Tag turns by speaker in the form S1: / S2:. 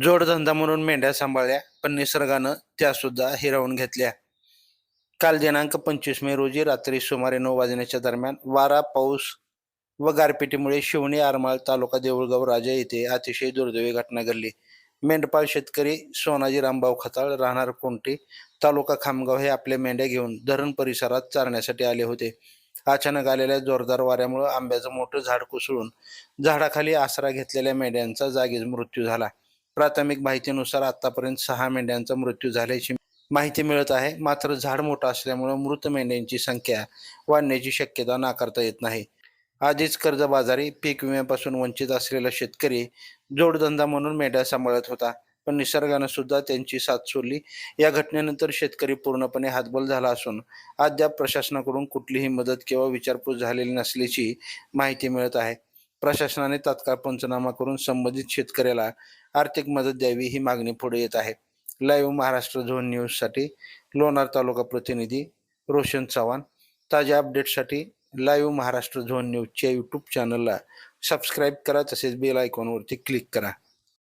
S1: जोडधंदा म्हणून मेंढ्या सांभाळल्या, पण निसर्गानं त्या सुद्धा हिरावून घेतल्या. काल दिनांक 25 मे रोजी रात्री सुमारे 9 वाजण्याच्या दरम्यान वारा, पाऊस व गारपिटीमुळे शिवणी आरमाळ तालुका देऊळगाव राजा येथे अतिशय दुर्दैवी घटना घडली. मेंढपाळ शेतकरी सोनाजी रामभाऊ खताळ राहणार कोंटी तालुका खामगाव हे आपल्या मेंढ्या घेऊन धरण परिसरात चारण्यासाठी आले होते. अचानक आलेल्या जोरदार वाऱ्यामुळे आंब्याचं मोठं झाड कोसळून झाडाखाली आसरा घेतलेल्या मेंढ्यांचा जागीच मृत्यू झाला. प्राथमिक माहितीनुसार आतापर्यंत 6 मेंढ्यांचा मृत्यू झाल्याची माहिती मिळत आहे. मात्र झाड मोठं असल्यामुळे मृत मेंढ्यांची संख्या वाढण्याची शक्यता नाकारता येत नाही. आधीच कर्जबाजारी, पीक विम्यापासून वंचित असलेला शेतकरी जोडधंदा म्हणून मेंढ्या सांभाळत होता, पण निसर्गानं सुद्धा त्यांची साथ सोडली. या घटनेनंतर शेतकरी पूर्णपणे हतबल झाला असून अद्याप प्रशासनाकडून कुठलीही मदत किंवा विचारपूस झालेली नसल्याची माहिती मिळत आहे. प्रशासनाने तात्काळ पंचनामा करून संबंधित शेतकऱ्याला आर्थिक मदत द्यावी ही मागणी पुढे येत आहे. लाईव्ह महाराष्ट्र झोन न्यूजसाठी लोणार तालुका प्रतिनिधी रोशन चव्हाण. ताज्या अपडेटसाठी लाईव्ह महाराष्ट्र झोन न्यूजच्या यूट्यूब चॅनलला सबस्क्राईब करा, तसेच बेल आयकॉनवरती क्लिक करा.